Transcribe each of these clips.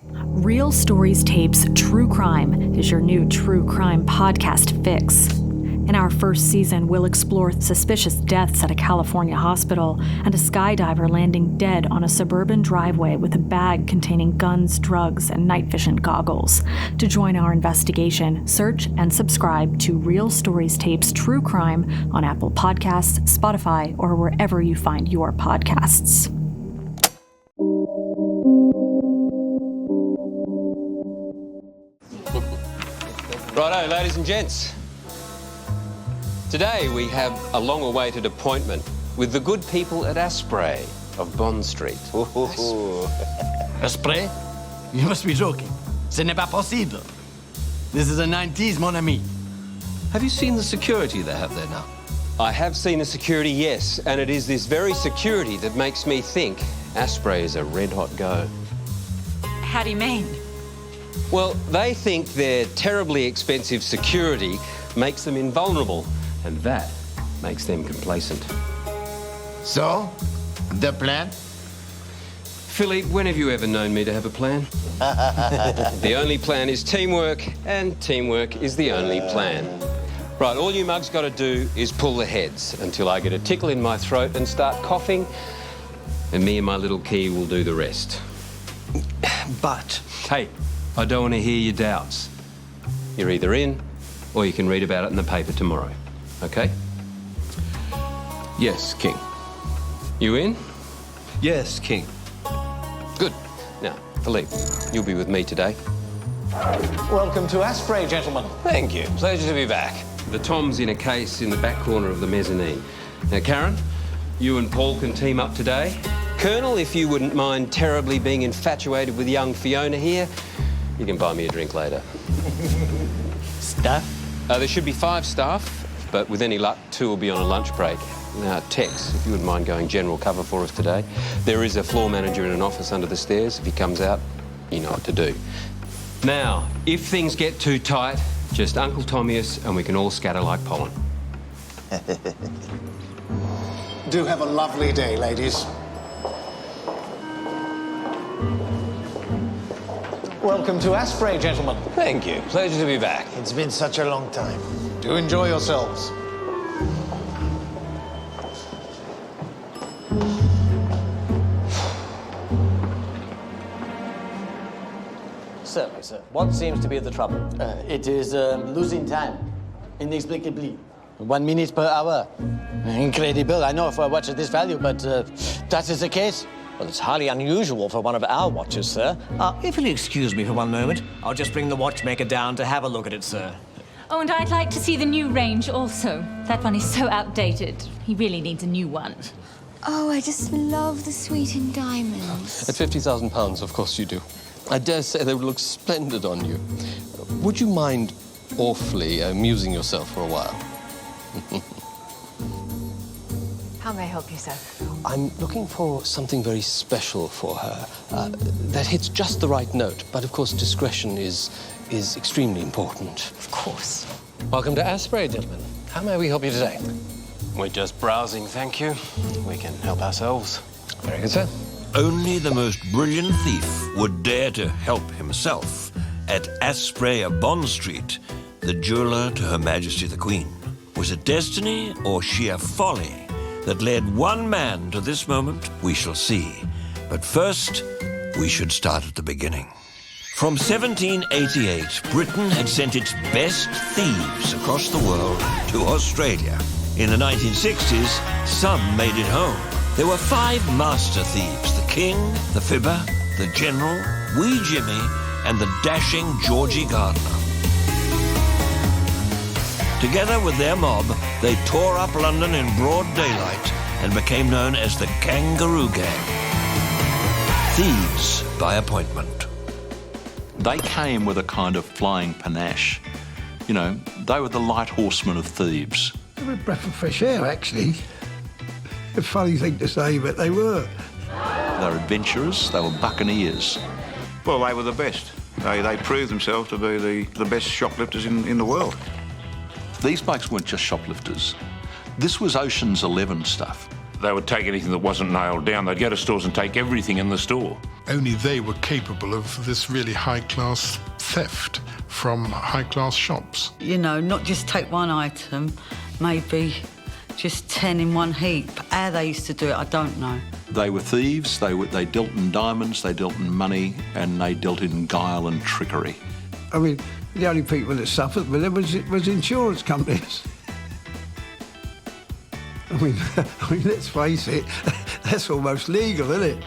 Real Stories Tapes True Crime is your new true crime podcast fix. In our first season, we'll explore suspicious deaths at a California hospital and a skydiver landing dead on a suburban driveway with a bag containing guns, drugs, and night vision goggles. To join our investigation, search and subscribe to Real Stories Tapes True Crime on Apple Podcasts, Spotify, or wherever you find your podcasts. Righto, ladies and gents. Today we have a long-awaited appointment with the good people at Asprey of Bond Street. Asprey? You must be joking. Ce n'est pas possible. This is a 90s, mon ami. Have you seen the security they have there now? I have seen the security, yes, and it is this very security that makes me think Asprey is a red-hot go. How do you mean? Well, they think their terribly expensive security makes them invulnerable, and that makes them complacent. So, the plan? Philippe, when have you ever known me to have a plan? The only plan is teamwork, and teamwork is the only plan. Right, all you mugs got to do is pull the heads until I get a tickle in my throat and start coughing, and me and my little key will do the rest. But... Hey, I don't want to hear your doubts. You're either in, or you can read about it in the paper tomorrow. Okay? Yes, King. You in? Yes, King. Good. Now, Philippe, you'll be with me today. Welcome to Asprey, gentlemen. Thank you. Pleasure to be back. The Tom's in a case in the back corner of the mezzanine. Now, Karen, you and Paul can team up today. Colonel, if you wouldn't mind terribly being infatuated with young Fiona here, you can buy me a drink later. Staff? There should be 5 staff, but with any luck, 2 will be on a lunch break. Now, Tex, if you wouldn't mind going general cover for us today. There is a floor manager in an office under the stairs. If he comes out, you know what to do. Now, if things get too tight, just Uncle Tommy us and we can all scatter like pollen. Do have a lovely day, ladies. Welcome to Asprey, gentlemen. Thank you. Pleasure to be back. It's been such a long time. Do enjoy yourselves. Certainly, sir. What seems to be the trouble? It is losing time. Inexplicably. 1 minute per hour. Incredible. I know for a watch at this value, but that is the case. Well, it's highly unusual for one of our watches, sir. If you'll excuse me for one moment, I'll just bring the watchmaker down to have a look at it, sir. Oh, and I'd like to see the new range also. That one is so outdated. He really needs a new one. Oh, I just love the sweetened diamonds. At £50,000, of course you do. I dare say they would look splendid on you. Would you mind awfully amusing yourself for a while? How may I help you, sir? I'm looking for something very special for her. That hits just the right note, but of course discretion is extremely important. Of course. Welcome to Asprey, gentlemen. How may we help you today? We're just browsing, thank you. We can help ourselves. Very good, sir. Only the most brilliant thief would dare to help himself. At Asprey of Bond Street, the jeweller to Her Majesty the Queen. Was it destiny or sheer folly that led one man to this moment? We shall see. But first, we should start at the beginning. From 1788, Britain had sent its best thieves across the world to Australia. In the 1960s, some made it home. There were 5 master thieves: the King, the Fibber, the General, Wee Jimmy, and the dashing Georgie Gardner. Together with their mob, they tore up London in broad daylight and became known as the Kangaroo Gang. Thieves by appointment. They came with a kind of flying panache. You know, they were the light horsemen of thieves. They were a breath of fresh air, actually. A funny thing to say, but they were. They were adventurers, they were buccaneers. Well, they were the best. They proved themselves to be the best shoplifters in the world. These blokes weren't just shoplifters. This was Ocean's 11 stuff. They would take anything that wasn't nailed down. They'd go to stores and take everything in the store. only they were capable of this really high-class theft from high-class shops. You know, not just take one item, maybe just 10 in one heap. How they used to do it, I don't know. They were thieves, they dealt in diamonds, they dealt in money, and they dealt in guile and trickery. I mean, the only people that suffered with it was insurance companies. I mean, let's face it, that's almost legal, isn't it?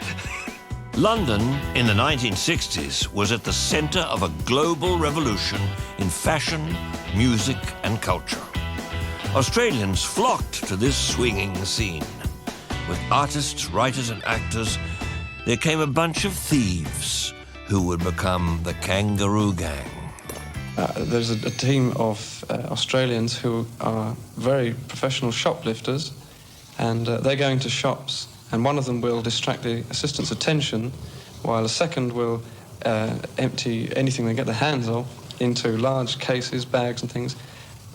London in the 1960s was at the centre of a global revolution in fashion, music and culture. Australians flocked to this swinging scene. With artists, writers and actors, there came a bunch of thieves who would become the Kangaroo Gang. There's a team of Australians who are very professional shoplifters, and they're going to shops, and one of them will distract the assistant's attention while a second will empty anything they get their hands on into large cases, bags and things.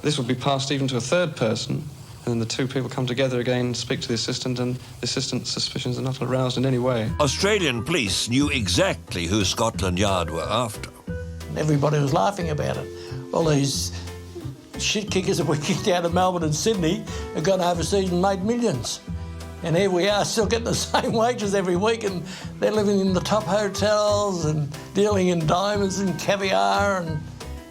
This will be passed even to a third person, and then the two people come together again, speak to the assistant, and the assistant's suspicions are not aroused in any way. Australian police knew exactly who Scotland Yard were after. Everybody was laughing about it. All these shit kickers that were kicked out of Melbourne and Sydney have gone overseas and made millions. And here we are, still getting the same wages every week, and they're living in the top hotels and dealing in diamonds and caviar and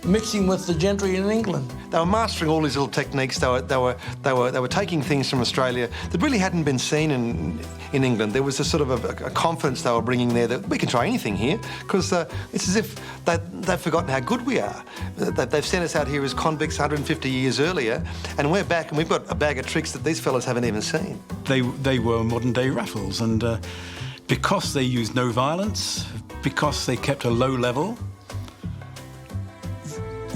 mixing with the gentry in England. They were mastering all these little techniques. They were taking things from Australia that really hadn't been seen in England. There was a sort of a confidence they were bringing there that we can try anything here, because it's as if they've forgotten how good we are. They've sent us out here as convicts 150 years earlier, and we're back and we've got a bag of tricks that these fellas haven't even seen. They were modern-day raffles, and because they used no violence, because they kept a low level,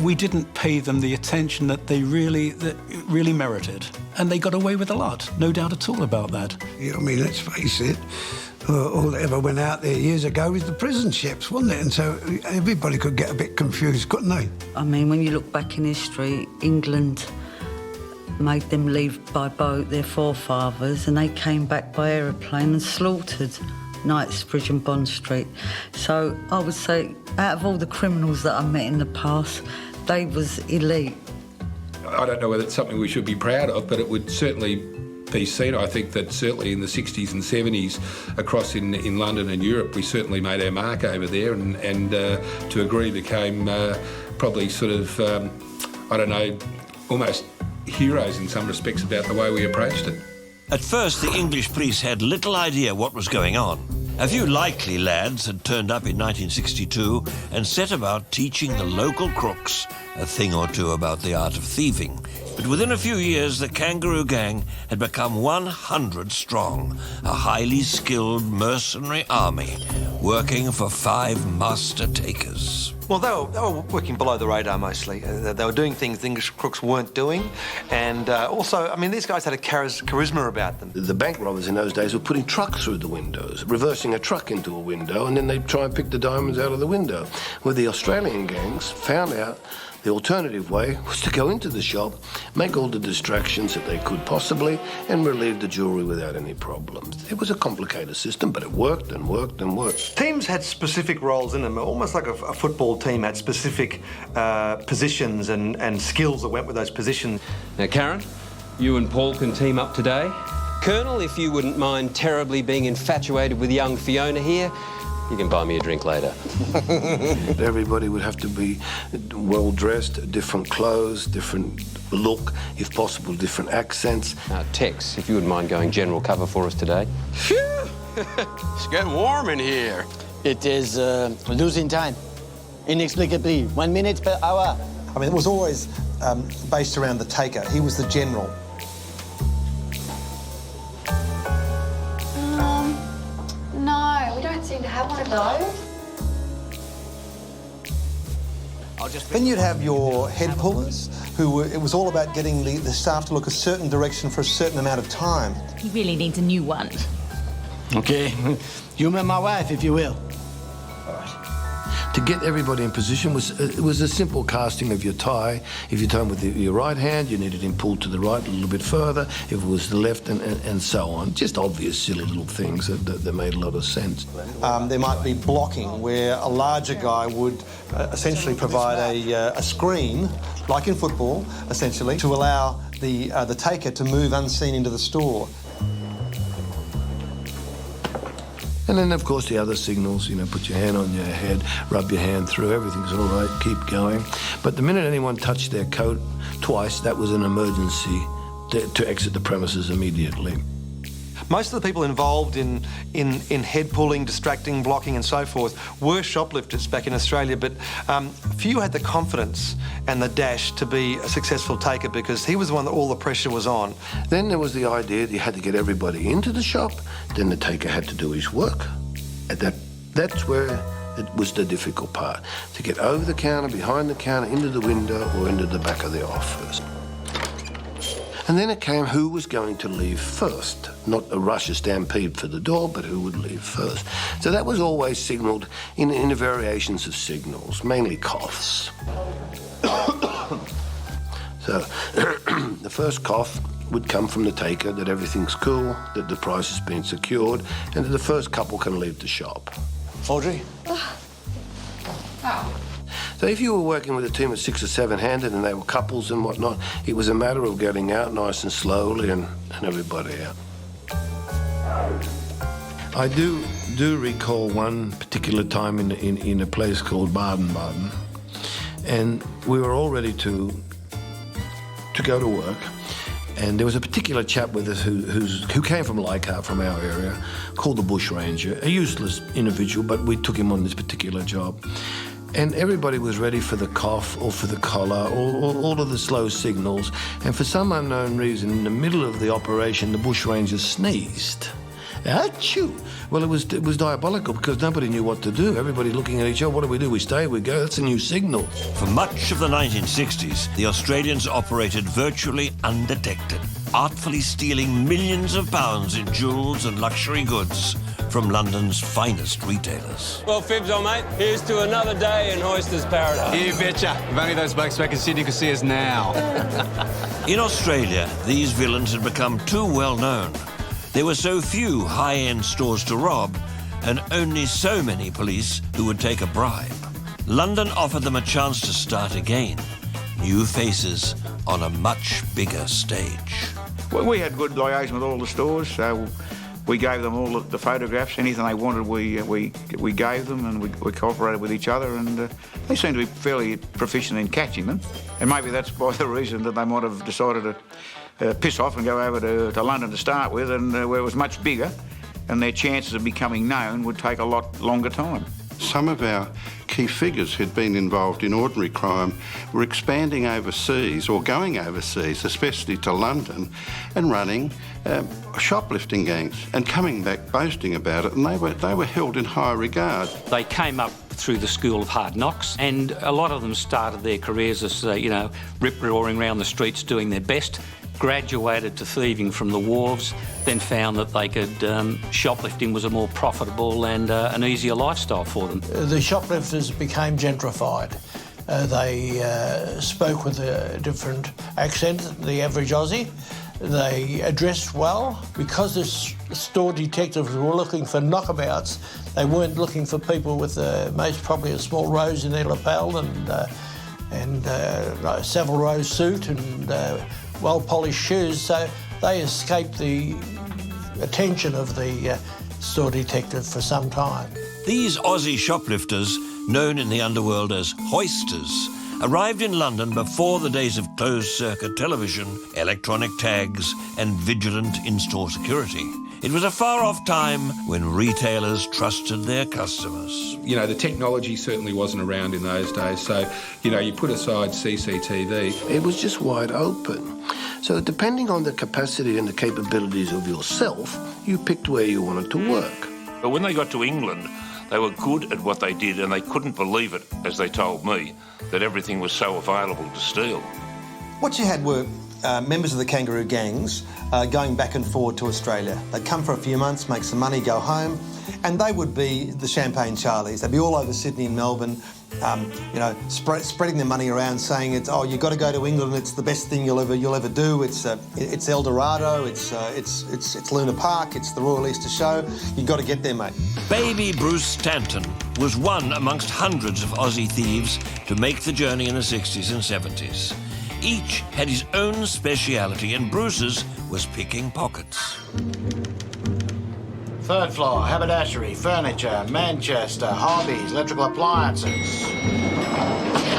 we didn't pay them the attention that they really merited. And they got away with a lot, no doubt at all about that. I mean, let's face it, all that ever went out there years ago was the prison ships, wasn't it? And so everybody could get a bit confused, couldn't they? I mean, when you look back in history, England made them leave by boat, their forefathers, and they came back by aeroplane and slaughtered Knightsbridge and Bond Street. So I would say, out of all the criminals that I met in the past, they was elite. I don't know whether it's something we should be proud of, but it would certainly be seen. I think that certainly in the 60s and 70s across in London and Europe, we certainly made our mark over there, and to a degree became probably sort of, I don't know, almost heroes in some respects about the way we approached it. At first, the English police had little idea what was going on. A few likely lads had turned up in 1962 and set about teaching the local crooks a thing or two about the art of thieving. But within a few years, the Kangaroo Gang had become 100 strong, a highly skilled mercenary army working for 5 master takers. Well, they were working below the radar mostly. They were doing things the English crooks weren't doing, and also, I mean, these guys had a charisma about them. The bank robbers in those days were putting trucks through the windows, reversing a truck into a window, and then they'd try and pick the diamonds out of the window. Where the Australian gangs found out the alternative way was to go into the shop, make all the distractions that they could possibly, and relieve the jewellery without any problems. It was a complicated system, but it worked and worked and worked. Teams had specific roles in them, almost like a football team had specific positions and skills that went with those positions. Now, Karen, you and Paul can team up today. Colonel, if you wouldn't mind terribly being infatuated with young Fiona here, you can buy me a drink later. Everybody would have to be well-dressed, different clothes, different look, if possible, different accents. Tex, if you wouldn't mind going general cover for us today. Phew! It's getting warm in here. It is losing time. Inexplicably, 1 minute per hour. I mean, it was always based around the taker. He was the general. No, we don't seem to have one of those. Then you'd have your head pullers, it was all about getting the staff to look a certain direction for a certain amount of time. He really needs a new one. Okay, humour my wife, if you will. All right. to get everybody in position was a simple casting of your tie. If you tie him with your right hand, you needed him pulled to the right a little bit further. If it was the left, and so on. Just obvious, silly little things that made a lot of sense. There might be blocking where a larger guy would essentially provide a screen, like in football, essentially, to allow the taker to move unseen into the store. And then, of course, the other signals, you know, put your hand on your head, rub your hand through, everything's all right, keep going. But the minute anyone touched their coat twice, that was an emergency to exit the premises immediately. Most of the people involved in head pulling, distracting, blocking and so forth were shoplifters back in Australia, but few had the confidence and the dash to be a successful taker because he was the one that all the pressure was on. Then there was the idea that you had to get everybody into the shop, then the taker had to do his work. That's where it was the difficult part, to get over the counter, behind the counter, into the window or into the back of the office. And then it came who was going to leave first. Not a rush, a stampede for the door, but who would leave first. So that was always signalled in the variations of signals, mainly coughs. So the first cough would come from the taker that everything's cool, that the price has been secured, and that the first couple can leave the shop. Audrey? So if you were working with a team of 6 or 7-handed and they were couples and whatnot, it was a matter of getting out nice and slowly and everybody out. I do recall one particular time in a place called Baden-Baden, and we were all ready to go to work. And there was a particular chap with us who came from Leichhardt, from our area, called the Bush Ranger, a useless individual, but we took him on this particular job. And everybody was ready for the cough or for the collar or all of the slow signals. And for some unknown reason, in the middle of the operation, the Bush Ranger sneezed. Achoo! Well, it was diabolical because nobody knew what to do. Everybody looking at each other, what do? We stay, we go. That's a new signal. For much of the 1960s, the Australians operated virtually undetected, artfully stealing millions of pounds in jewels and luxury goods from London's finest retailers. Well, Fibs, old mate, here's to another day in Oyster's Paradise. You betcha. If only those blokes back in Sydney could see us now. In Australia, these villains had become too well known. There were so few high-end stores to rob, and only so many police who would take a bribe. London offered them a chance to start again. New faces on a much bigger stage. Well, we had good liaison with all the stores, so we gave them all the photographs. Anything they wanted, we gave them, and we cooperated with each other, and they seemed to be fairly proficient in catching them. And maybe that's by the reason that they might have decided to piss off and go over to London to start with, and where it was much bigger, and their chances of becoming known would take a lot longer time. Some of our key figures who'd been involved in ordinary crime were expanding overseas or going overseas, especially to London, and running shoplifting gangs and coming back boasting about it, and they were held in high regard. They came up through the school of hard knocks, and a lot of them started their careers as, rip-roaring around the streets doing their best, graduated to thieving from the wharves, then found that they could shoplifting was a more profitable and an easier lifestyle for them. The shoplifters became gentrified. They spoke with a different accent than the average Aussie. They dressed well. Because the store detectives were looking for knockabouts, they weren't looking for people with most probably a small rose in their lapel and Savile Row suit and well-polished shoes, so they escaped the attention of the store detective for some time. These Aussie shoplifters, known in the underworld as hoisters, arrived in London before the days of closed-circuit television, electronic tags and vigilant in-store security. It was a far-off time when retailers trusted their customers. You know, the technology certainly wasn't around in those days, so, you put aside CCTV. It was just wide open. So depending on the capacity and the capabilities of yourself, you picked where you wanted to work. But when they got to England, they were good at what they did, and they couldn't believe it, as they told me, that everything was so available to steal. What you had were members of the Kangaroo gangs going back and forward to Australia. They'd come for a few months, make some money, go home, and they would be the Champagne Charlies. They'd be all over Sydney and Melbourne, you know, spreading their money around, saying it's, oh, you've got to go to England. It's the best thing you'll ever do. It's El Dorado. It's Luna Park. It's the Royal Easter Show. You've got to get there, mate. Baby Bruce Stanton was one amongst hundreds of Aussie thieves to make the journey in the 60s and 70s. Each had his own speciality, and Bruce's was picking pockets. Third floor, haberdashery, furniture, Manchester, hobbies, electrical appliances.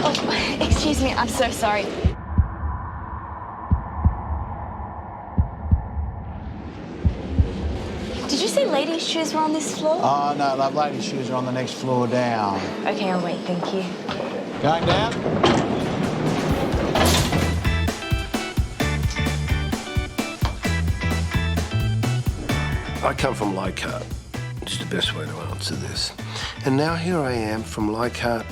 Oh, excuse me, I'm so sorry. Did you say ladies' shoes were on this floor? Oh, no, love, ladies' shoes are on the next floor down. Okay, I'll wait, thank you. Going down? I come from Leichhardt, which is the best way to answer this. And now here I am from Leichhardt.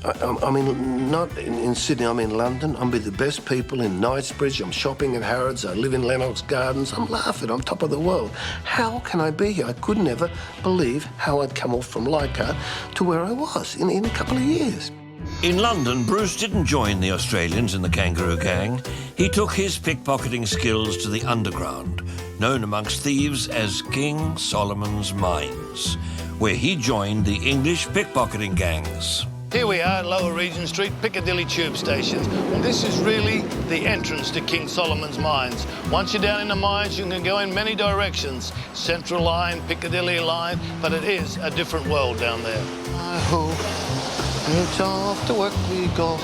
I mean, not in Sydney, I'm in London. I'm with the best people in Knightsbridge. I'm shopping at Harrods. I live in Lennox Gardens. I'm laughing. I'm top of the world. How can I be here? I could never believe how I'd come off from Leichhardt to where I was in a couple of years. In London, Bruce didn't join the Australians in the Kangaroo gang. He took his pickpocketing skills to the underground, known amongst thieves as King Solomon's Mines, where he joined the English pickpocketing gangs. Here we are at Lower Regent Street, Piccadilly Tube Station. And this is really the entrance to King Solomon's Mines. Once you're down in the mines, you can go in many directions. Central Line, Piccadilly Line, but it is a different world down there. I hope it's off to work we go.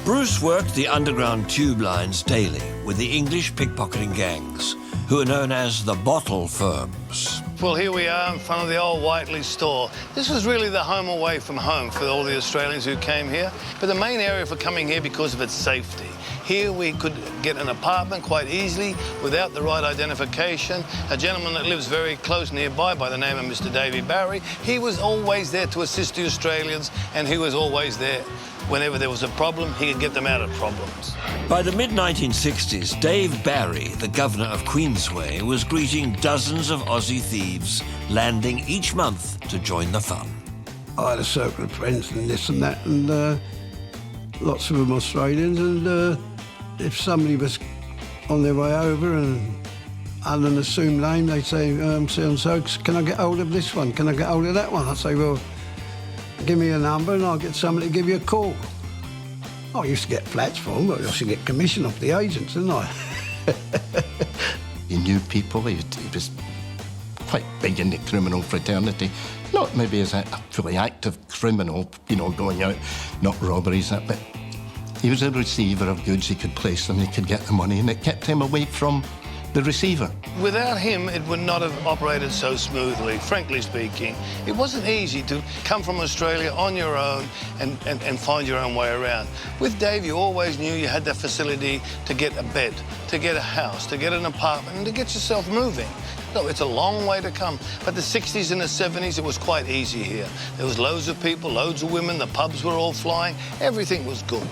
Bruce worked the underground tube lines daily with the English pickpocketing gangs, who are known as the bottle firms. Well, here we are in front of the old Whiteley store. This was really the home away from home for all the Australians who came here, but the main area for coming here because of its safety. Here we could get an apartment quite easily without the right identification. A gentleman that lives very close nearby by the name of Mr. Davy Barry, he was always there to assist the Australians, and he was always there. Whenever there was a problem, he could get them out of problems. By the mid-1960s, Dave Barry, the governor of Queensway, was greeting dozens of Aussie thieves landing each month to join the fun. I had a circle of friends and this and that, and lots of them Australians, and if somebody was on their way over and under an assumed name, they'd say, so-and-so, can I get hold of this one? Can I get hold of that one? I'd say, well, give me a number and I'll get somebody to give you a call. I used to get flats for them, but I used to get commission off the agents, didn't I? He knew people. He was quite big in the criminal fraternity. Not maybe as a fully active criminal, you know, going out, not robberies, but he was a receiver of goods. He could place them, he could get the money, and it kept him away from the receiver. Without him, it would not have operated so smoothly, frankly speaking. It wasn't easy to come from Australia on your own and find your own way around. With Dave, you always knew you had the facility to get a bed, to get a house, to get an apartment, and to get yourself moving. No, it's a long way to come. But the 60s and the 70s, it was quite easy here. There was loads of people, loads of women, the pubs were all flying, everything was good.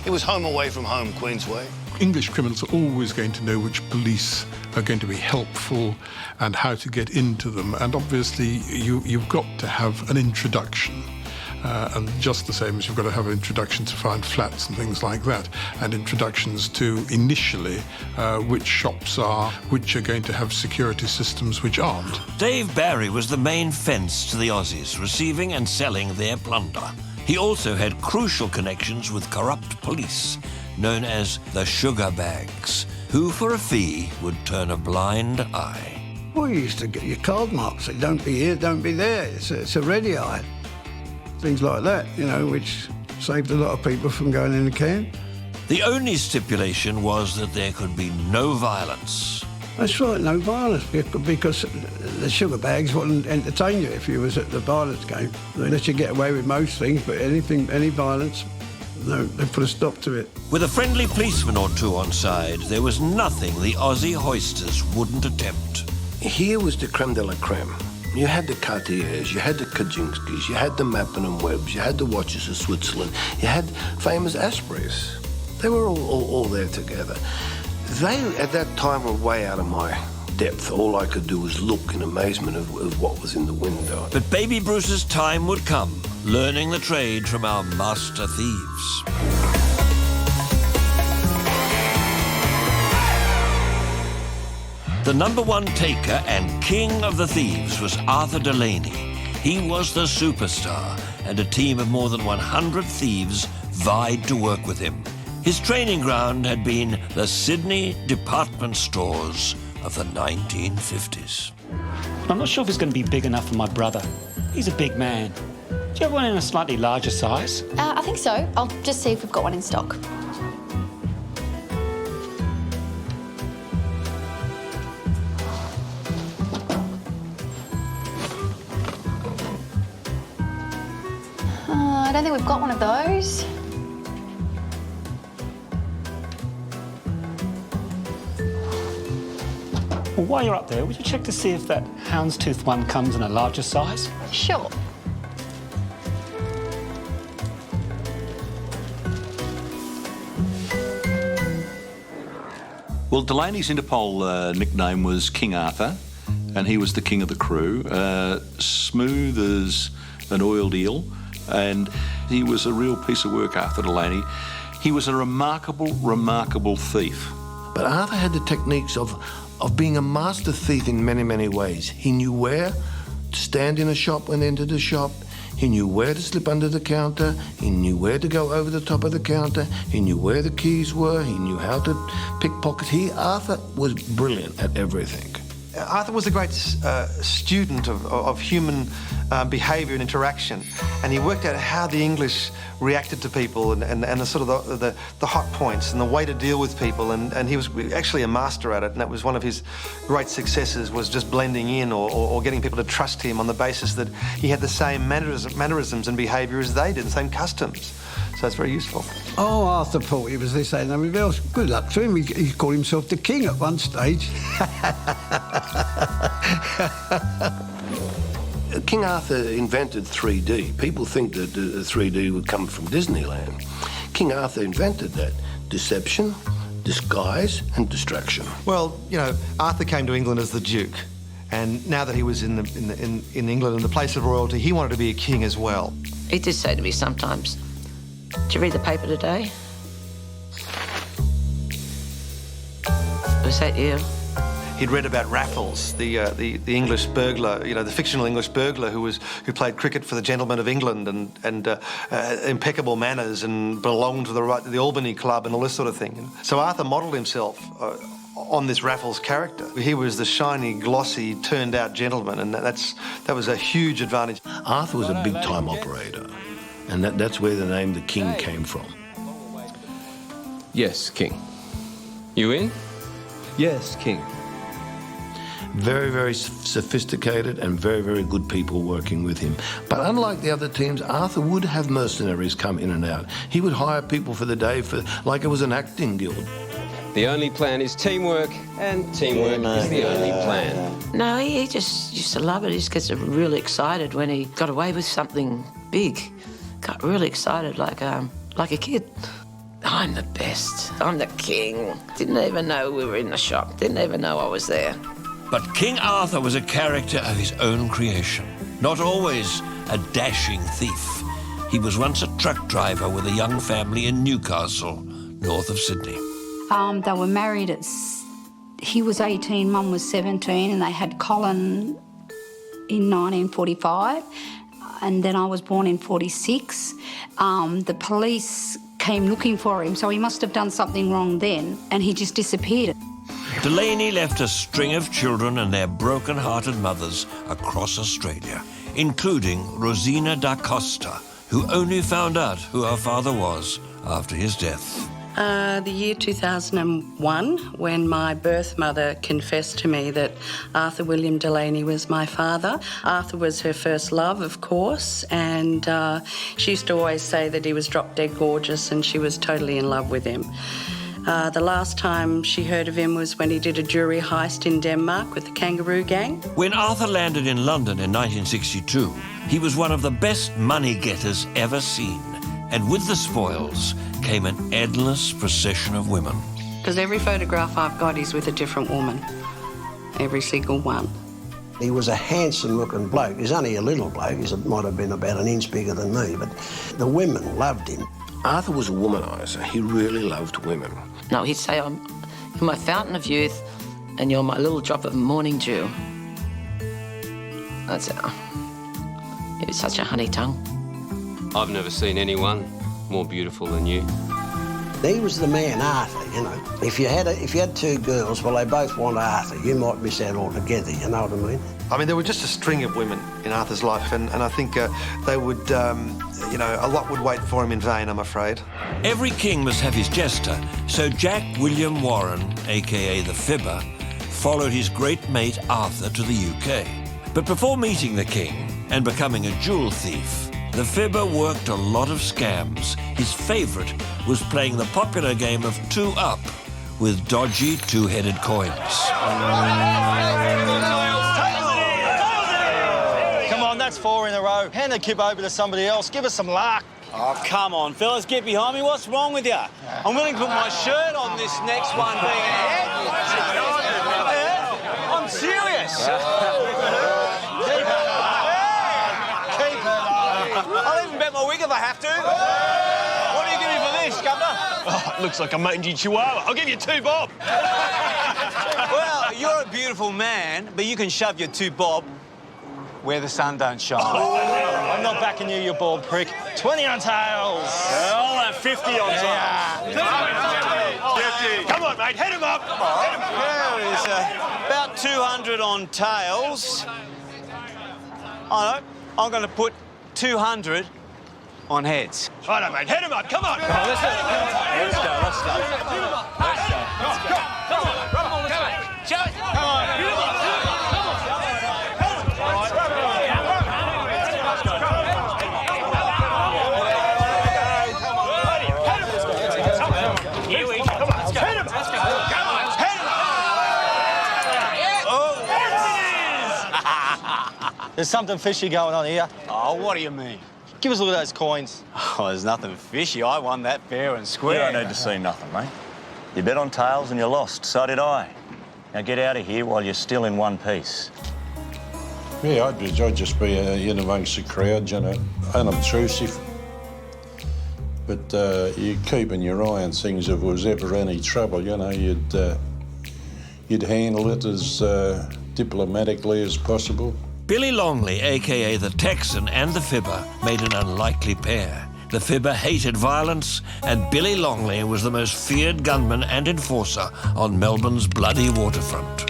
It was home away from home, Queensway. English criminals are always going to know which police are going to be helpful and how to get into them. And obviously, you've got to have an introduction. And just the same as you've got to have an introduction to find flats and things like that, and introductions to, initially, which shops are, which are going to have security systems which aren't. Dave Barry was the main fence to the Aussies, receiving and selling their plunder. He also had crucial connections with corrupt police, known as the sugar bags, who for a fee would turn a blind eye. Well, you used to get your card marks, say, don't be here, don't be there, it's a ready eye. Things like that, you know, which saved a lot of people from going in the can. The only stipulation was that there could be no violence. That's right, no violence, because the sugar bags wouldn't entertain you if you was at the violence game. They let you get away with most things, but any violence, no, they put a stop to it. With a friendly policeman or two on side, there was nothing the Aussie Heisters wouldn't attempt. Here was the creme de la creme. You had the Cartiers, you had the Kajinskis, you had the Mappin and Webbs, you had the watches of Switzerland, you had famous Aspreys. They were all there together. They, at that time, were way out of my depth. All I could do was look in amazement of what was in the window. But Baby Bruce's time would come, learning the trade from our master thieves. The #1 taker and king of the thieves was Arthur Delaney. He was the superstar, and a team of more than 100 thieves vied to work with him. His training ground had been the Sydney department stores of the 1950s. I'm not sure if it's going to be big enough for my brother. He's a big man. Do you have one in a slightly larger size? I think so. I'll just see if we've got one in stock. I don't think we've got one of those. Well, while you're up there, would you check to see if that houndstooth one comes in a larger size? Sure. Well, Delaney's Interpol nickname was King Arthur, and he was the king of the crew, smooth as an oiled eel, and he was a real piece of work, Arthur Delaney. He was a remarkable thief. But Arthur had the techniques of being a master thief in many, many ways. He knew where to stand in a shop when they entered a shop. He knew where to slip under the counter. He knew where to go over the top of the counter. He knew where the keys were. He knew how to pickpocket. Arthur was brilliant at everything. Arthur was a great student of human behaviour and interaction, and he worked out how the English reacted to people and the sort of the hot points and the way to deal with people, and he was actually a master at it, and that was one of his great successes, was just blending in or getting people to trust him on the basis that he had the same mannerisms and behaviour as they did, the same customs. So it's very useful. Oh, Arthur thought he was this and everything else. Good luck to him. He called himself the king at one stage. King Arthur invented 3D. People think that 3D would come from Disneyland. King Arthur invented that. Deception, disguise, and distraction. Well, you know, Arthur came to England as the Duke, and now that he was in England in the place of royalty, he wanted to be a king as well. He did say to me sometimes, "Did you read the paper today? Was that you?" He'd read about Raffles, the English burglar, you know, the fictional English burglar who played cricket for the Gentlemen of England and impeccable manners and belonged to the Albany Club and all this sort of thing. So Arthur modelled himself on this Raffles character. He was the shiny, glossy, turned-out gentleman, and that was a huge advantage. Arthur was a big-time operator, and that's where the name the King came from. Yes, King. You in? Yes, King. Very, very sophisticated and very, very good people working with him. But unlike the other teams, Arthur would have mercenaries come in and out. He would hire people for the day like it was an acting guild. The only plan is teamwork, and teamwork is the only plan. No, he just used to love it. He just gets really excited when he got away with something big. Got really excited like a kid. I'm the best. I'm the king. Didn't even know we were in the shop. Didn't even know I was there. But King Arthur was a character of his own creation, not always a dashing thief. He was once a truck driver with a young family in Newcastle, north of Sydney. They were married he was 18, Mum was 17, and they had Colin in 1945, and then I was born in 46. The police came looking for him, so he must have done something wrong then, and he just disappeared. Delaney left a string of children and their broken-hearted mothers across Australia, including Rosina da Costa, who only found out who her father was after his death. The year 2001, when my birth mother confessed to me that Arthur William Delaney was my father. Arthur was her first love, of course, and she used to always say that he was drop-dead gorgeous and she was totally in love with him. The last time she heard of him was when he did a jewellery heist in Denmark with the Kangaroo gang. When Arthur landed in London in 1962, he was one of the best money-getters ever seen, And with the spoils came an endless procession of women. Because every photograph I've got is with a different woman. Every single one. He was a handsome-looking bloke. He's only a little bloke. He might have been about an inch bigger than me, but the women loved him. Arthur was a womaniser. He really loved women. No, he'd say, you're my fountain of youth and you're my little drop of morning dew. That's it. He was such a honey tongue. I've never seen anyone more beautiful than you. He was the man, Arthur, you know. If you had two girls, well, they both want Arthur. You might miss out altogether, you know what I mean? I mean, there were just a string of women in Arthur's life, and I think they would, you know, a lot would wait for him in vain, I'm afraid. Every king must have his jester, so Jack William Warren, a.k.a. the Fibber, followed his great mate Arthur to the UK. But before meeting the king and becoming a jewel thief, the Fibber worked a lot of scams. His favourite was playing the popular game of 2 Up with dodgy two-headed coins. Come on, that's 4 in a row. Hand the kip over to somebody else. Give us some luck. Oh, come on, fellas, get behind me. What's wrong with you? I'm willing to put my shirt on this next one being ahead. I'm serious. I'll even bet my wig if I have to. What do you give me for this, Governor? Oh, it looks like a mangy chihuahua. I'll give you 2 bob. Well, you're a beautiful man, but you can shove your 2 bob where the sun don't shine. Oh. I'm not backing you, you bald prick. 20 on tails. I'll have 50 on tails. Yeah. Come on, mate, head him up. There is about 200 on tails. I know. I'm going to put 200 on heads. Righto, mate, head him up, come on. Let's go. Come on. There's something fishy going on here. Oh, what do you mean? Give us a look at those coins. Oh, there's nothing fishy. I won that fair and square. You don't need to see nothing, mate. You bet on tails and you lost. So did I. Now get out of here while you're still in one piece. Yeah, I'd just be in amongst the crowd, you know, unobtrusive. But you're keeping your eye on things. If there was ever any trouble, you know, you'd handle it as diplomatically as possible. Billy Longley, a.k.a. the Texan, and the Fibber made an unlikely pair. The Fibber hated violence, and Billy Longley was the most feared gunman and enforcer on Melbourne's bloody waterfront.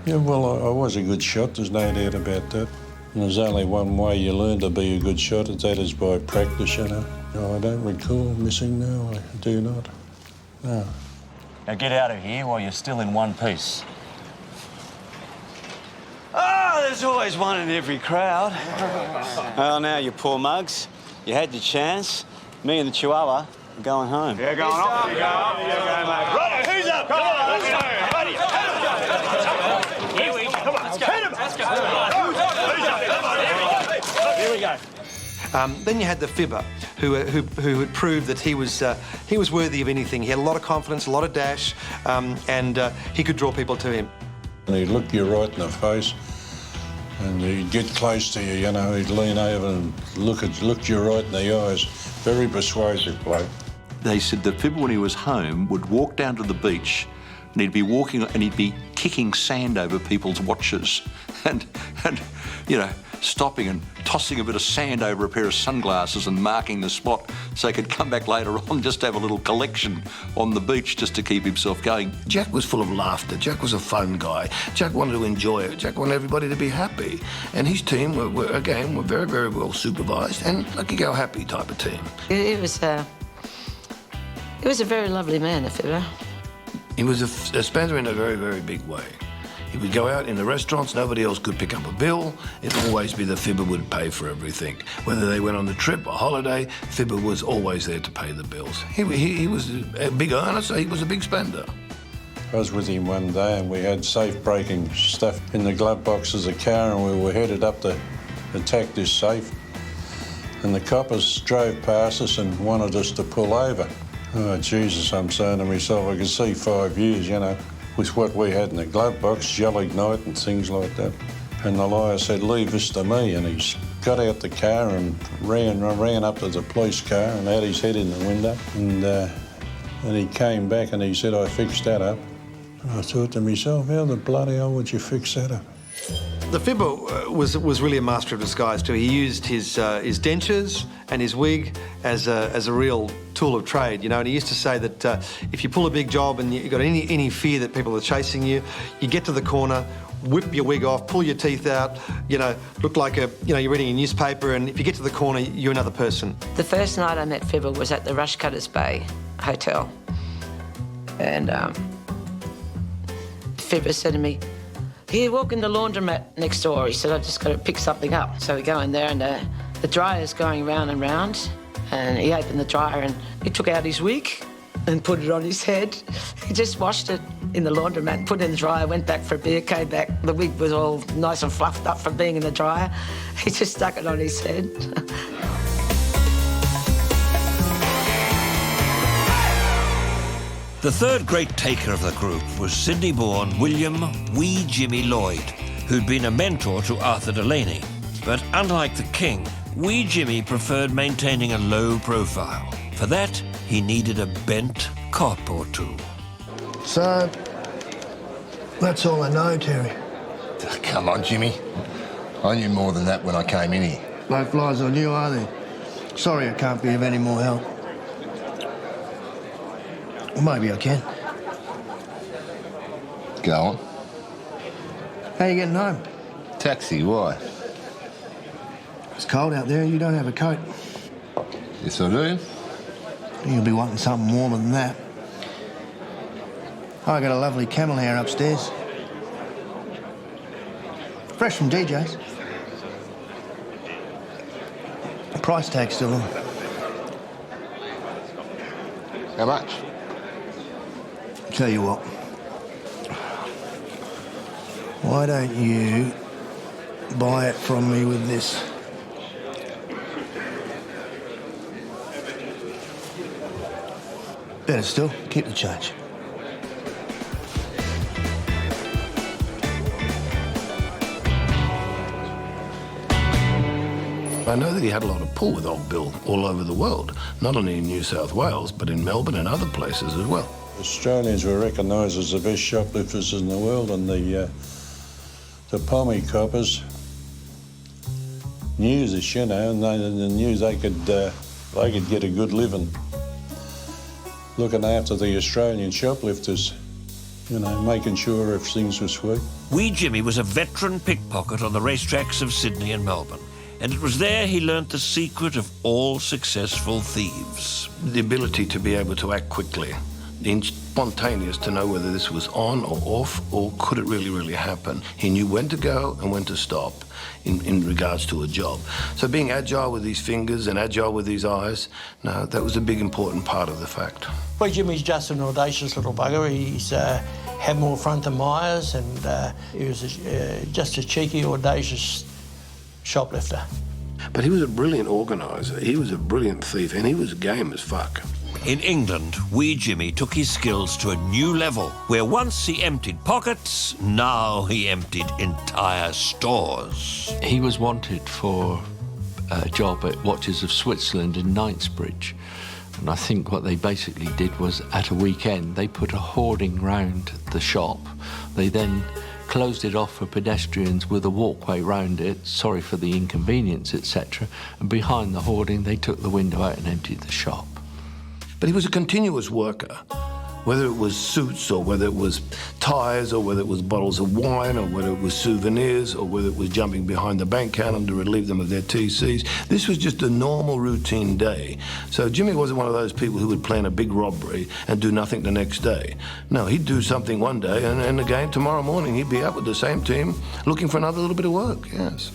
Yeah, well, I was a good shot, there's no doubt about that. And there's only one way you learn to be a good shot, and that is by practice, you know. No, I don't recall missing, no, I do not. No. Now get out of here while you're still in one piece. Oh, there's always one in every crowd. Well, now, you poor mugs. You had your chance. Me and the Chihuahua are going home. Yeah, going off. You go up. You go, mate. Right, who's up? Come on, let's go. Buddy. Here we go. Come on, let's go. Hit him. Let's go. Who's up? Come on. Here we go. Then you had the Fibber, who had proved that he was worthy of anything. He had a lot of confidence, a lot of dash, and he could draw people to him. And he'd look you right in the face, and he'd get close to you, you know, he'd lean over and look you right in the eyes. Very persuasive bloke. They said that Fibber, when he was home, would walk down to the beach and he'd be walking and he'd be kicking sand over people's watches and you know, stopping and tossing a bit of sand over a pair of sunglasses and marking the spot so he could come back later on just to have a little collection on the beach just to keep himself going. Jack was full of laughter. Jack was a fun guy. Jack wanted to enjoy it. Jack wanted everybody to be happy. And his team were very, very well supervised and like a go-happy type of team. He was a very lovely man, the Fibber. He was a spender in a very, very big way. He would go out in the restaurants, nobody else could pick up a bill. It'd always be the Fibber would pay for everything. Whether they went on a trip or holiday, Fibber was always there to pay the bills. He was a big earner, so he was a big spender. I was with him one day and we had safe-breaking stuff in the glove box of the car and we were headed up to attack this safe. And the coppers drove past us and wanted us to pull over. Oh, Jesus, I'm saying to myself, I could see 5 years, you know, with what we had in the glove box, Jolly Night and things like that. And the lawyer said, leave this to me. And he got out the car and ran up to the police car and had his head in the window. And he came back and he said, I fixed that up. And I thought to myself, how the bloody hell would you fix that up? The Fibber was really a master of disguise too. He used his dentures and his wig as a real tool of trade, you know. And he used to say that if you pull a big job and you've got any fear that people are chasing you, you get to the corner, whip your wig off, pull your teeth out, you know, look like you're reading a newspaper, and if you get to the corner, you're another person. The first night I met Fibber was at the Rushcutters Bay Hotel. And Fibber said to me, here, walk in the laundromat next door. He said, I just got to pick something up. So we go in there and the dryer's going round and round. And he opened the dryer and he took out his wig and put it on his head. He just washed it in the laundromat, put it in the dryer, went back for a beer, came back. The wig was all nice and fluffed up from being in the dryer. He just stuck it on his head. The third great taker of the group was Sydney-born William Wee Jimmy Lloyd, who'd been a mentor to Arthur Delaney. But unlike the king, Wee Jimmy preferred maintaining a low profile. For that, he needed a bent cop or two. So, that's all I know, Terry. Come on, Jimmy. I knew more than that when I came in here. No flies on you, are there? Sorry I can't be of any more help. Well, maybe I can. Go on. How you getting home? Taxi, why? It's cold out there, you don't have a coat. Yes, I do. You'll be wanting something warmer than that. I got a lovely camel hair upstairs. Fresh from DJ's. Price tag's still on. How much? Tell you what. Why don't you buy it from me with this? Better still, keep the change. I know that he had a lot of pull with old Bill all over the world, not only in New South Wales, but in Melbourne and other places as well. Australians were recognised as the best shoplifters in the world, and the pommy coppers knew this, you know, and they knew they could get a good living looking after the Australian shoplifters, you know, making sure everything was sweet. Wee Jimmy was a veteran pickpocket on the racetracks of Sydney and Melbourne, and it was there he learnt the secret of all successful thieves. The ability to be able to act quickly, spontaneous, to know whether this was on or off, or could it really happen. He knew when to go and when to stop in regards to a job. So being agile with his fingers and agile with his eyes, no, that was a big important part of the fact. Well, Jimmy's just an audacious little bugger. He's had more front than Myers, and he was just a cheeky, audacious shoplifter. But he was a brilliant organiser, he was a brilliant thief, and he was game as fuck. In England, Wee Jimmy took his skills to a new level, where once he emptied pockets, now he emptied entire stores. He was wanted for a job at Watches of Switzerland in Knightsbridge. And I think what they basically did was, at a weekend, they put a hoarding round the shop. They then closed it off for pedestrians with a walkway round it, sorry for the inconvenience, etc. And behind the hoarding, they took the window out and emptied the shop. But he was a continuous worker, whether it was suits or whether it was ties or whether it was bottles of wine or whether it was souvenirs or whether it was jumping behind the bank counter to relieve them of their TCs. This was just a normal routine day. So Jimmy wasn't one of those people who would plan a big robbery and do nothing the next day. No, he'd do something one day and again tomorrow morning he'd be up with the same team looking for another little bit of work, yes.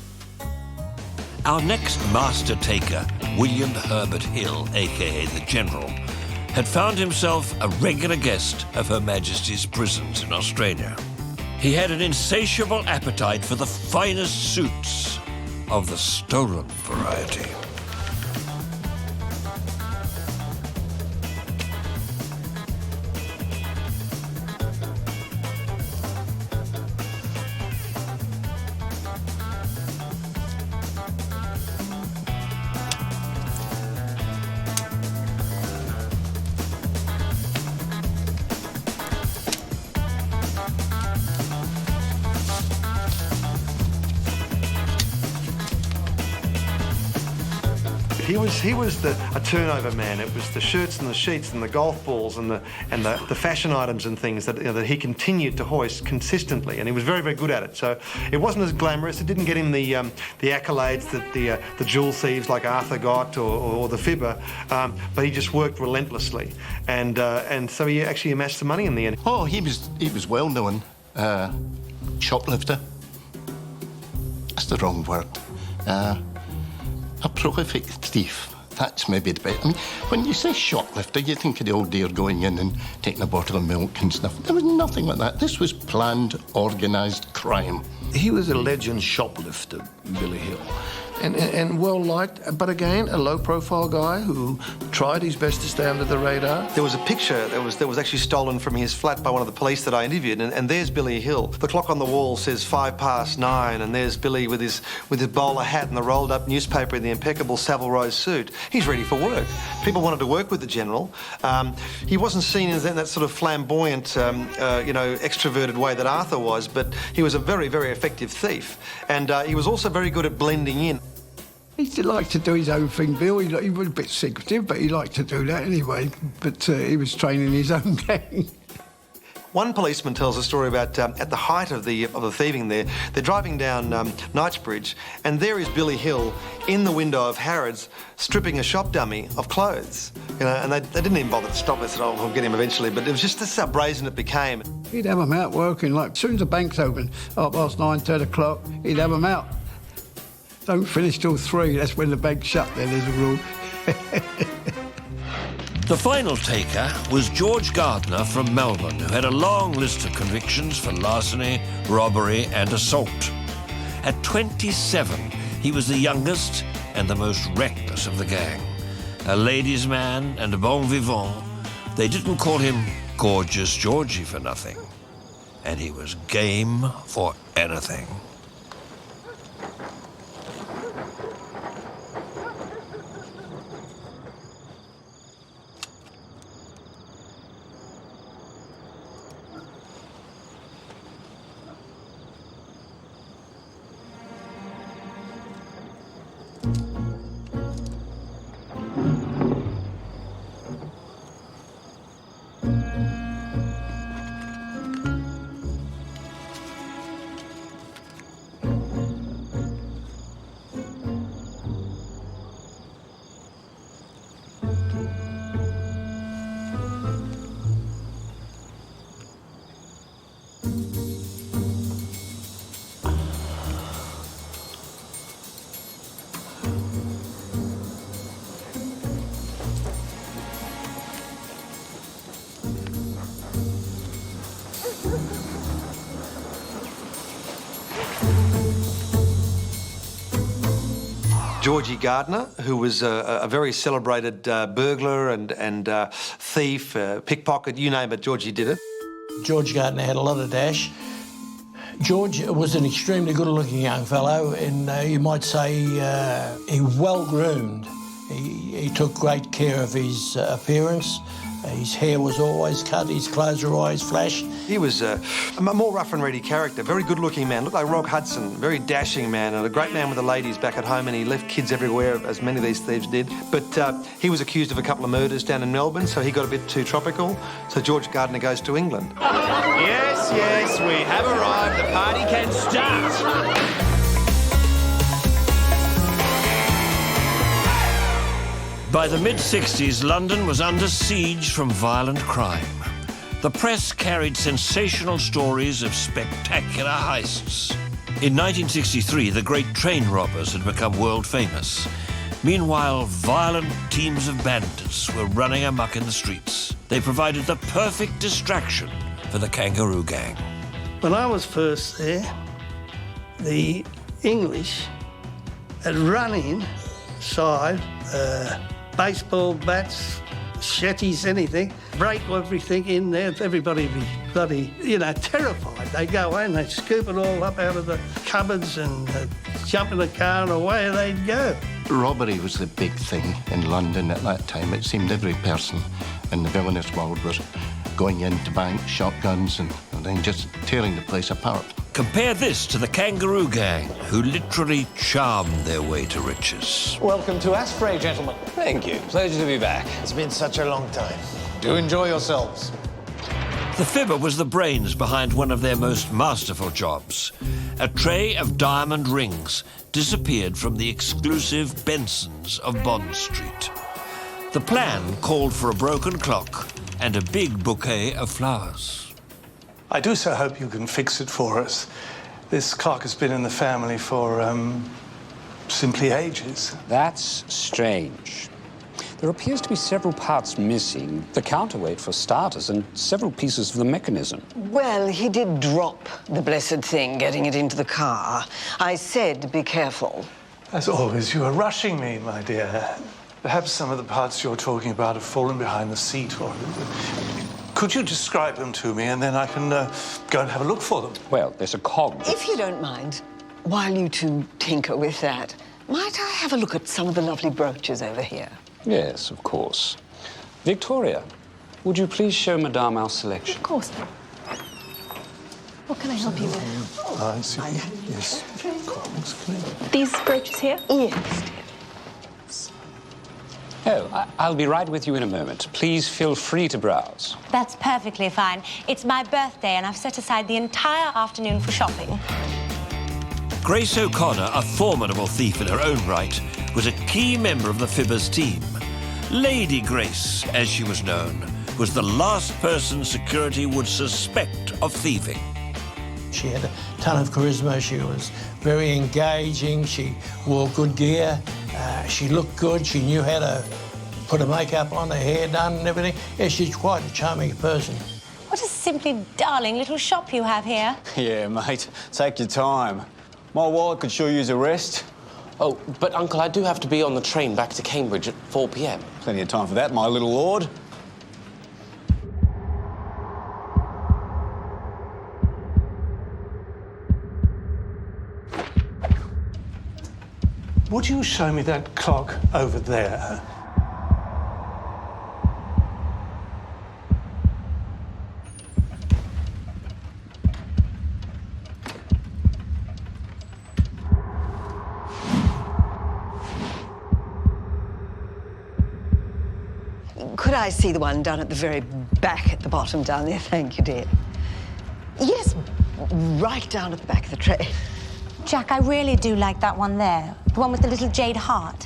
Our next master taker, William Herbert Hill, a.k.a. the General, had found himself a regular guest of Her Majesty's prisons in Australia. He had an insatiable appetite for the finest suits of the stolen variety. He was a turnover man. It was the shirts and the sheets and the golf balls and the fashion items and things that that he continued to hoist consistently, and he was very, very good at it. So it wasn't as glamorous. It didn't get him the accolades that the jewel thieves like Arthur got or the Fibber, but he just worked relentlessly, and so he actually amassed the money in the end. Oh, he was well known shoplifter. That's the wrong word. A prolific thief. That's maybe the best. I mean, when you say shoplifter, you think of the old dear going in and taking a bottle of milk and stuff. There was nothing like that. This was planned, organised crime. He was a legend shoplifter, Billy Hill, and well liked, but again, a low-profile guy who tried his best to stay under the radar. There was a picture that was actually stolen from his flat by one of the police that I interviewed, and there's Billy Hill. The clock on the wall says 9:05, and there's Billy with his bowler hat and the rolled-up newspaper in the impeccable Savile Row suit. He's ready for work. People wanted to work with the General. He wasn't seen in that sort of flamboyant, extroverted way that Arthur was, but he was a very, very effective thief, and he was also very good at blending in. He liked to do his own thing, Bill. He was a bit secretive, but he liked to do that anyway. But he was training his own gang. One policeman tells a story about at the height of the thieving there, they're driving down Knightsbridge, and there is Billy Hill in the window of Harrods stripping a shop dummy of clothes. And they didn't even bother to stop us. Oh, we'll get him eventually, but it was just this how brazen it became. He'd have them out working, like as soon as the bank's open, 9:30, 10 o'clock, he'd have them out. Don't finish till 3, that's when the bank's shut then, as a rule. The final taker was Georgie Gardner from Melbourne, who had a long list of convictions for larceny, robbery and assault. At 27, he was the youngest and the most reckless of the gang. A ladies' man and a bon vivant, they didn't call him Gorgeous Georgie for nothing. And he was game for anything. Georgie Gardner, who was a very celebrated burglar and thief, pickpocket, you name it, Georgie did it. Georgie Gardner had a lot of dash. George was an extremely good-looking young fellow, and you might say he was well-groomed. He took great care of his appearance. His hair was always cut, his clothes were always flashed. He was a more rough and ready character, very good-looking man, looked like Rock Hudson, very dashing man, and a great man with the ladies back at home, and he left kids everywhere, as many of these thieves did. But he was accused of a couple of murders down in Melbourne, so he got a bit too tropical, so Georgie Gardner goes to England. Yes, yes, we have arrived. The party can start. By the mid-60s, London was under siege from violent crime. The press carried sensational stories of spectacular heists. In 1963, the great train robbers had become world famous. Meanwhile, violent teams of bandits were running amok in the streets. They provided the perfect distraction for the Kangaroo gang. When I was first there, the English had run inside, baseball bats, machetes, anything, break everything in there. Everybody would be bloody, terrified. They'd go away and they'd scoop it all up out of the cupboards and jump in the car and away they'd go. Robbery was the big thing in London at that time. It seemed every person in the villainous world was going into banks, shotguns, and then just tearing the place apart. Compare this to the Kangaroo gang, who literally charmed their way to riches. Welcome to Asprey, gentlemen. Thank you. Pleasure to be back. It's been such a long time. Do enjoy yourselves. The Fibber was the brains behind one of their most masterful jobs. A tray of diamond rings disappeared from the exclusive Bensons of Bond Street. The plan called for a broken clock and a big bouquet of flowers. I do so hope you can fix it for us. This clock has been in the family for, simply ages. That's strange. There appears to be several parts missing. The counterweight, for starters, and several pieces of the mechanism. Well, he did drop the blessed thing getting it into the car. I said, be careful. As always, you are rushing me, my dear. Perhaps some of the parts you're talking about have fallen behind the seat, or... Could you describe them to me, and then I can go and have a look for them? Well, there's a cog. If you don't mind, while you two tinker with that, might I have a look at some of the lovely brooches over here? Yes, of course. Victoria, would you please show Madame our selection? Of course. What can I help you with? I see. Yes. These brooches here? Yes. Oh, I'll be right with you in a moment. Please feel free to browse. That's perfectly fine. It's my birthday and I've set aside the entire afternoon for shopping. Grace O'Connor, a formidable thief in her own right, was a key member of the Fibbers team. Lady Grace, as she was known, was the last person security would suspect of thieving. She had a ton of charisma. She was very engaging. She wore good gear. She looked good. She knew how to put her makeup on, her hair done and everything. Yeah, she's quite a charming person. What a simply darling little shop you have here. Yeah, mate. Take your time. My wallet could sure use a rest. Oh, but, Uncle, I do have to be on the train back to Cambridge at 4 p.m. Plenty of time for that, my little lord. Would you show me that clock over there? Could I see the one down at the very back at the bottom down there? Thank you, dear. Yes, right down at the back of the tray. Jack, I really do like that one there. The one with the little jade heart.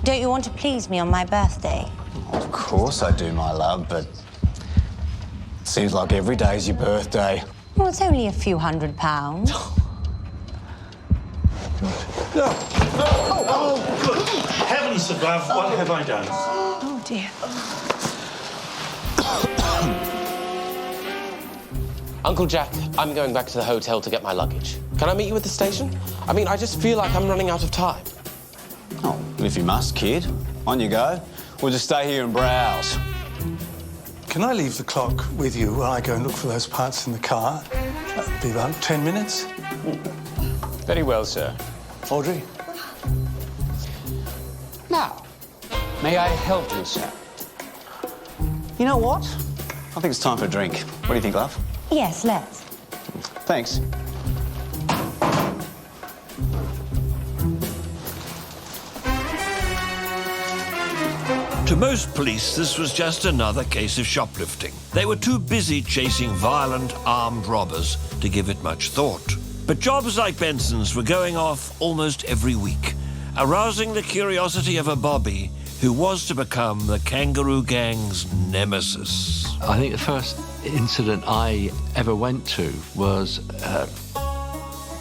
Don't you want to please me on my birthday? Of course I do, my love, but it seems like every day's your birthday. Well, it's only a few £100. Oh, good. Heavens above, what have I done? Oh, dear. Uncle Jack, I'm going back to the hotel to get my luggage. Can I meet you at the station? I mean, I just feel like I'm running out of time. Oh, if you must, kid. On you go. We'll just stay here and browse. Can I leave the clock with you while I go and look for those parts in the car? That'll be about 10 minutes. Very well, sir. Audrey? Now, may I help you, sir? You know what? I think it's time for a drink. What do you think, love? Yes, let's. Thanks. To most police, this was just another case of shoplifting. They were too busy chasing violent, armed robbers to give it much thought. But jobs like Benson's were going off almost every week, arousing the curiosity of a bobby who was to become the Kangaroo gang's nemesis. I think the first incident I ever went to was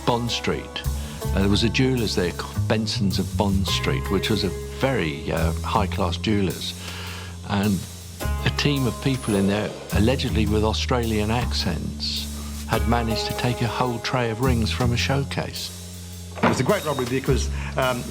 Bond Street. There was a jeweller's there called Benson's of Bond Street, which was a very high-class jewellers. And a team of people in there, allegedly with Australian accents, had managed to take a whole tray of rings from a showcase. It was a great robbery because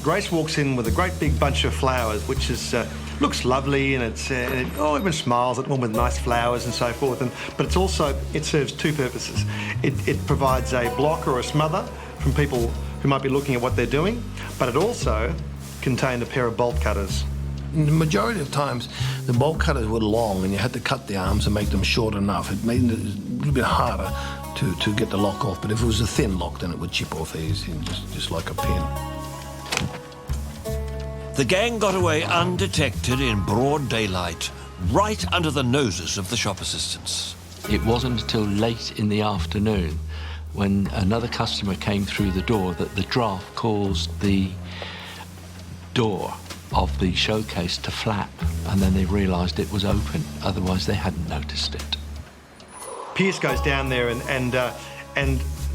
Grace walks in with a great big bunch of flowers, which is looks lovely, and it even smiles at one with nice flowers and so forth. But it's also, it serves two purposes. It provides a block or a smother from people who might be looking at what they're doing, but it also contained a pair of bolt cutters. The majority of times, the bolt cutters were long, and you had to cut the arms and make them short enough. It made it a little bit harder to get the lock off. But if it was a thin lock, then it would chip off easy, just like a pin. The gang got away undetected in broad daylight, right under the noses of the shop assistants. It wasn't until late in the afternoon, when another customer came through the door, that the draft caused the door of the showcase to flap, and then they realised it was open. Otherwise, they hadn't noticed it. Pierce goes down there and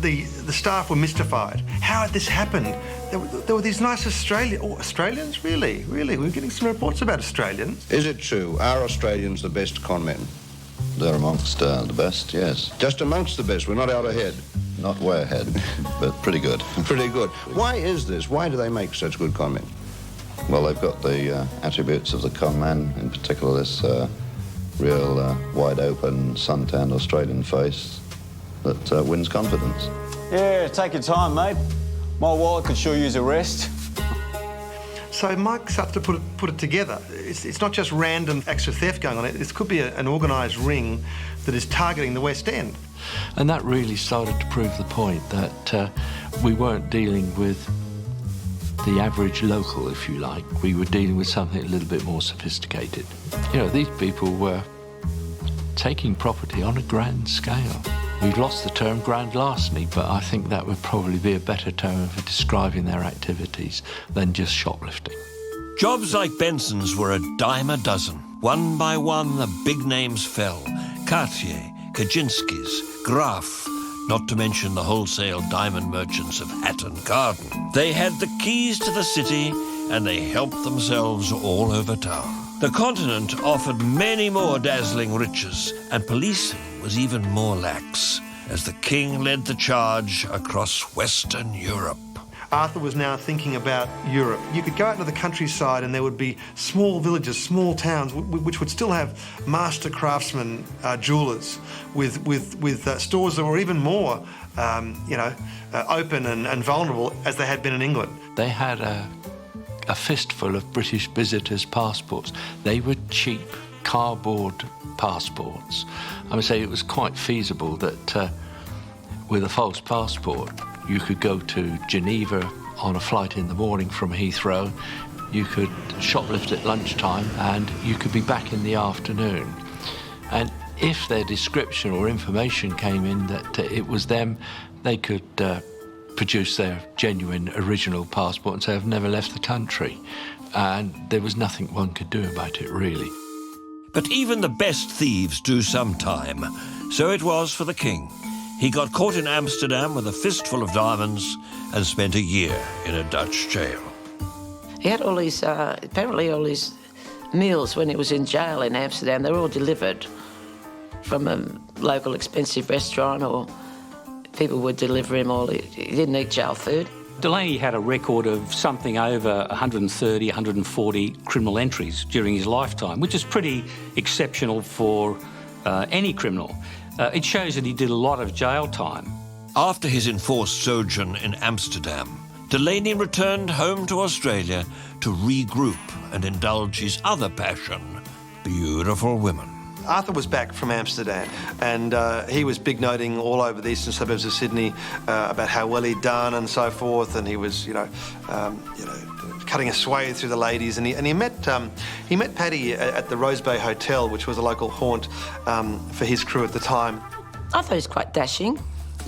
the staff were mystified. How had this happened? There were these nice Australians? Really? Really? We were getting some reports about Australians. Is it true? Are Australians the best con men? They're amongst the best, yes. Just amongst the best. We're not out ahead. Not way ahead, but pretty good. Pretty good. Why is this? Why do they make such good con men? Well, they've got the attributes of the con man, in particular this real wide-open, sun-tanned Australian face that wins confidence. Yeah, take your time, mate. My wallet could sure use a rest. So Mike starts to put it together. It's not just random acts of theft going on. It could be an organised ring that is targeting the West End. And that really started to prove the point that we weren't dealing with the average local, if you like. We were dealing with something a little bit more sophisticated. You know, these people were taking property on a grand scale. We've lost the term grand larceny, but I think that would probably be a better term for describing their activities than just shoplifting. Jobs like Benson's were a dime a dozen. One by one, the big names fell. Cartier, Kaczynski's, Graf, not to mention the wholesale diamond merchants of Hatton Garden. They had the keys to the city, and they helped themselves all over town. The continent offered many more dazzling riches, and policing was even more lax, as the king led the charge across Western Europe. Arthur was now thinking about Europe. You could go out into the countryside and there would be small villages, small towns, which would still have master craftsmen, jewellers, with stores that were even more, open and vulnerable as they had been in England. They had a fistful of British visitors' passports. They were cheap cardboard passports. I would say it was quite feasible that with a false passport, you could go to Geneva on a flight in the morning from Heathrow, you could shoplift at lunchtime, and you could be back in the afternoon. And if their description or information came in that it was them, they could produce their genuine original passport and say, I've never left the country. And there was nothing one could do about it, really. But even the best thieves do some time. So it was for the king. He got caught in Amsterdam with a fistful of diamonds and spent a year in a Dutch jail. He had all these, apparently all these meals when he was in jail in Amsterdam. They were all delivered from a local expensive restaurant, or people would deliver him all. He didn't eat jail food. Delaney had a record of something over 130, 140 criminal entries during his lifetime, which is pretty exceptional for any criminal. It shows that he did a lot of jail time. After his enforced sojourn in Amsterdam, Delaney returned home to Australia to regroup and indulge his other passion, beautiful women. Arthur was back from Amsterdam, and he was big-noting all over the eastern suburbs of Sydney about how well he'd done and so forth, and he was, cutting a swathe through the ladies, and he met Paddy at the Rose Bay Hotel, which was a local haunt for his crew at the time. I thought he was quite dashing,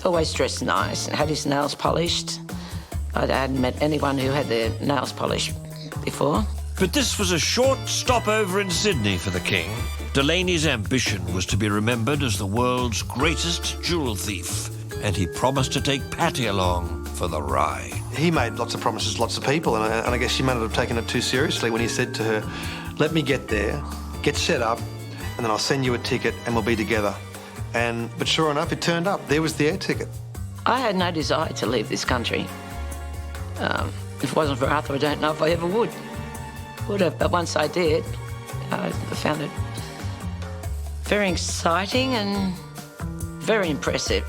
always dressed nice, and had his nails polished. I hadn't met anyone who had their nails polished before. But this was a short stopover in Sydney for the king. Delaney's ambition was to be remembered as the world's greatest jewel thief, and he promised to take Patty along for the ride. He made lots of promises to lots of people, and I guess she might have taken it too seriously when he said to her, let me get there, get set up, and then I'll send you a ticket and we'll be together. But sure enough, it turned up. There was the air ticket. I had no desire to leave this country. If it wasn't for Arthur, I don't know if I ever would have. But once I did, I found it very exciting and very impressive.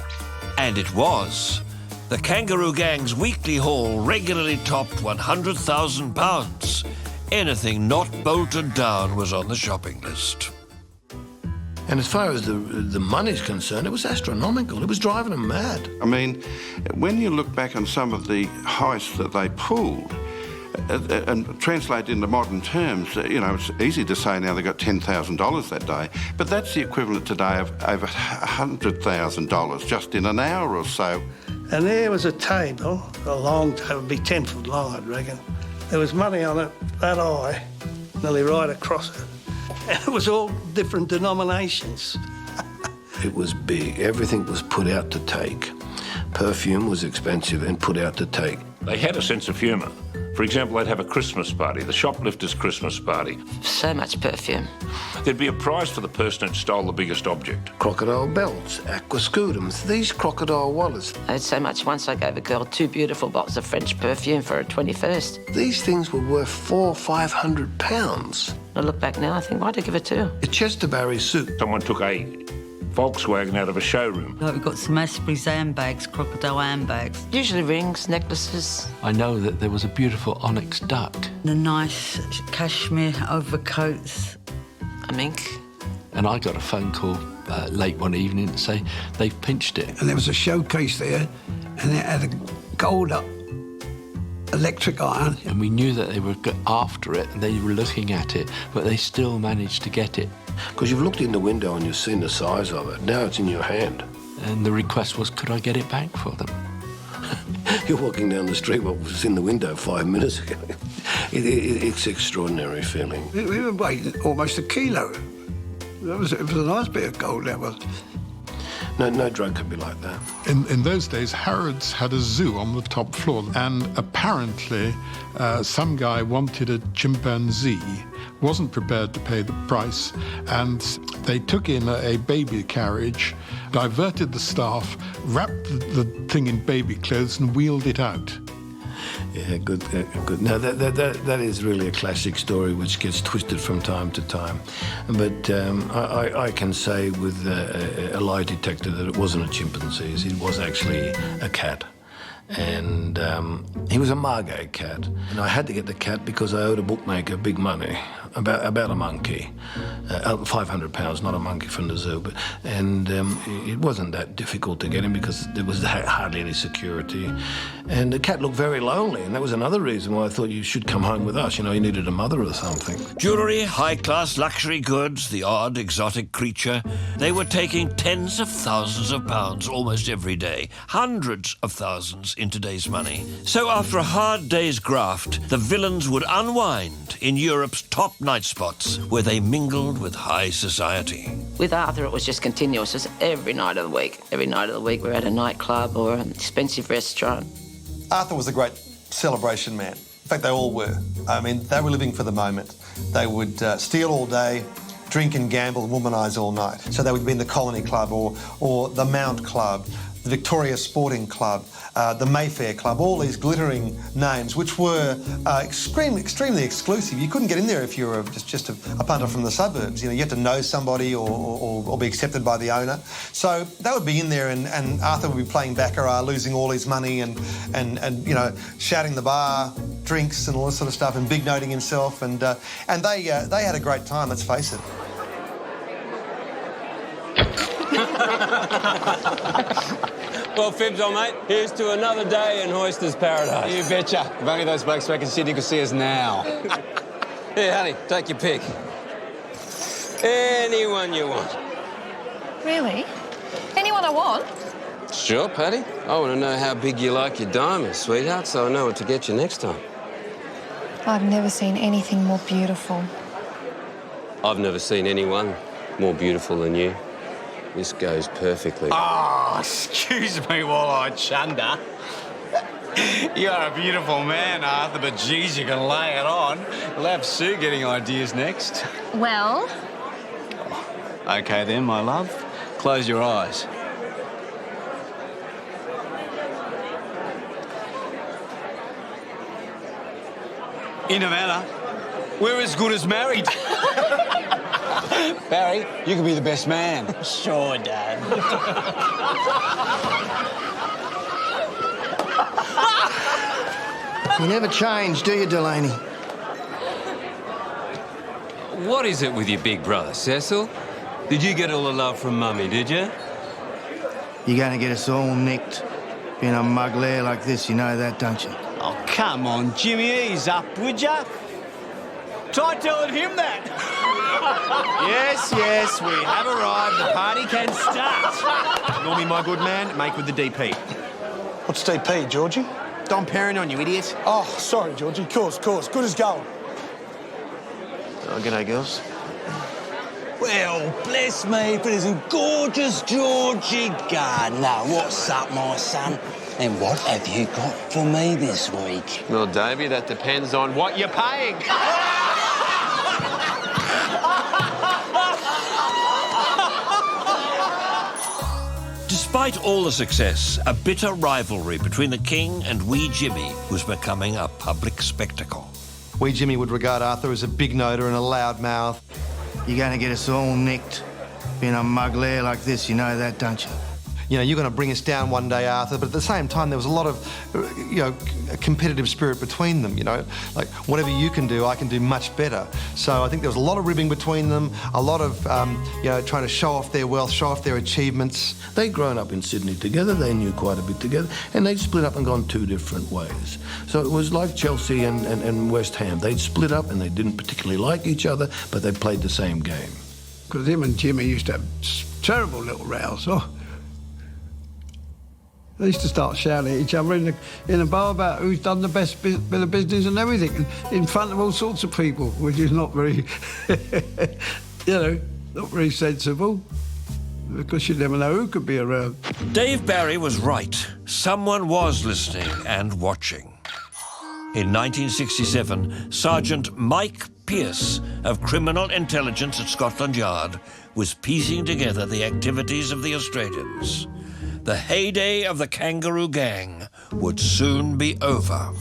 And it was. The Kangaroo Gang's weekly haul regularly topped £100,000. Anything not bolted down was on the shopping list. And as far as the money's concerned, it was astronomical. It was driving them mad. I mean, when you look back on some of the heists that they pulled, and translate into modern terms, you know, it's easy to say now they got $10,000 that day, but that's the equivalent today of over $100,000 just in an hour or so. And there was a table, a long table, it'd be 10 foot long, I'd reckon. There was money on it that high, nearly right across it. And it was all different denominations. It was big. Everything was put out to take. Perfume was expensive and put out to take. They had a sense of humour. For example, they'd have a Christmas party, the shoplifters' Christmas party. So much perfume. There'd be a prize for the person who stole the biggest object. Crocodile belts, aquascutums, these crocodile wallets. I had so much once I gave a girl 2 beautiful bottles of French perfume for her 21st. These things were worth £400 or £500. I look back now, I think, why'd I give her 2? A Chester Barry suit. Someone took a Volkswagen out of a showroom. Like we've got some Asprey's handbags, crocodile handbags. Usually rings, necklaces. I know that there was a beautiful onyx duck. The nice cashmere overcoats. A mink. And I got a phone call late one evening to say they've pinched it. And there was a showcase there, and it had a gold electric iron. And we knew that they were after it, and they were looking at it, but they still managed to get it. Because you've looked in the window and you've seen the size of it. Now it's in your hand. And the request was, could I get it back for them? You're walking down the street, what was in the window 5 minutes ago. It's an extraordinary feeling. We were weighing almost a kilo. It was a nice bit of gold, that was. No drug could be like that. In those days, Harrods had a zoo on the top floor, and apparently some guy wanted a chimpanzee, wasn't prepared to pay the price, and they took in a baby carriage, diverted the staff, wrapped the thing in baby clothes and wheeled it out. Yeah, good. No, that is really a classic story which gets twisted from time to time. But I can say with a lie detector that it wasn't a chimpanzee. It was actually a cat. And he was a Margate cat. And I had to get the cat because I owed a bookmaker big money about a monkey. £500, not a monkey from the zoo. And it wasn't that difficult to get him because there was hardly any security. And the cat looked very lonely, and that was another reason why I thought you should come home with us. You know, you needed a mother or something. Jewellery, high-class luxury goods, the odd exotic creature. They were taking tens of thousands of pounds almost every day. Hundreds of thousands in today's money. So after a hard day's graft, the villains would unwind in Europe's top night spots where they mingled with high society. With Arthur, it was just continuous. It was every night of the week. Every night of the week, we're at a nightclub or an expensive restaurant. Arthur was a great celebration man. In fact, they all were. I mean, they were living for the moment. They would steal all day, drink and gamble and womanise all night. So they would be in the Colony Club or the Mount Club, the Victoria Sporting Club, the Mayfair Club, all these glittering names, which were extremely exclusive. You couldn't get in there if you were just a punter from the suburbs. You know, you had to know somebody or be accepted by the owner. So they would be in there, and Arthur would be playing baccarat, losing all his money, and you know, shouting the bar, drinks, and all this sort of stuff, and big noting himself, and they had a great time. Let's face it. Well, Fibs, old mate, here's to another day in Hoister's paradise. You betcha. If only those blokes back in Sydney could see us now. Here, honey, take your pick. Anyone you want. Really? Anyone I want? Sure, Paddy. I want to know how big you like your diamonds, sweetheart, so I know what to get you next time. I've never seen anything more beautiful. I've never seen anyone more beautiful than you. This goes perfectly. Oh, excuse me while I chunder. You're a beautiful man, Arthur, but geez, you can lay it on. We'll have Sue getting ideas next. Well? OK then, my love. Close your eyes. In a manner, we're as good as married. Barry, you can be the best man. Sure, Dad. You never change, do you, Delaney? What is it with your big brother, Cecil? Did you get all the love from Mummy, did you? You're going to get us all nicked. Being a mug lair like this, you know that, don't you? Oh, come on, Jimmy, ease up, would ya? Try telling him that. Yes, we have arrived. The party can start. Normie, my good man, make with the DP. What's DP, Georgie? Dom Perignon, you idiot. Oh, sorry, Georgie. Course. Good as gold. Oh, g'day, girls. Well, bless me, but isn't gorgeous Georgie Gardner. What's up, my son? And what have you got for me this week? Well, Davey, that depends on what you're paying. Despite all the success, a bitter rivalry between the king and Wee Jimmy was becoming a public spectacle. Wee Jimmy would regard Arthur as a big noter and a loud mouth. You're going to get us all nicked. Being a mug lair like this, you know that, don't you? You know, you're going to bring us down one day, Arthur, but at the same time, there was a lot of, a competitive spirit between them, you know? Like, whatever you can do, I can do much better. So I think there was a lot of ribbing between them, a lot of, trying to show off their wealth, show off their achievements. They'd grown up in Sydney together, they knew quite a bit together, and they'd split up and gone two different ways. So it was like Chelsea and West Ham. They'd split up and they didn't particularly like each other, but they played the same game. Because him and Jimmy used to have terrible little rows. Oh. They used to start shouting at each other in the bar about who's done the best bit of business and everything, in front of all sorts of people, which is not very, not very sensible, because you never know who could be around. Dave Barry was right. Someone was listening and watching. In 1967, Sergeant Mike Pearce of Criminal Intelligence at Scotland Yard was piecing together the activities of the Australians. The heyday of the Kangaroo gang would soon be over.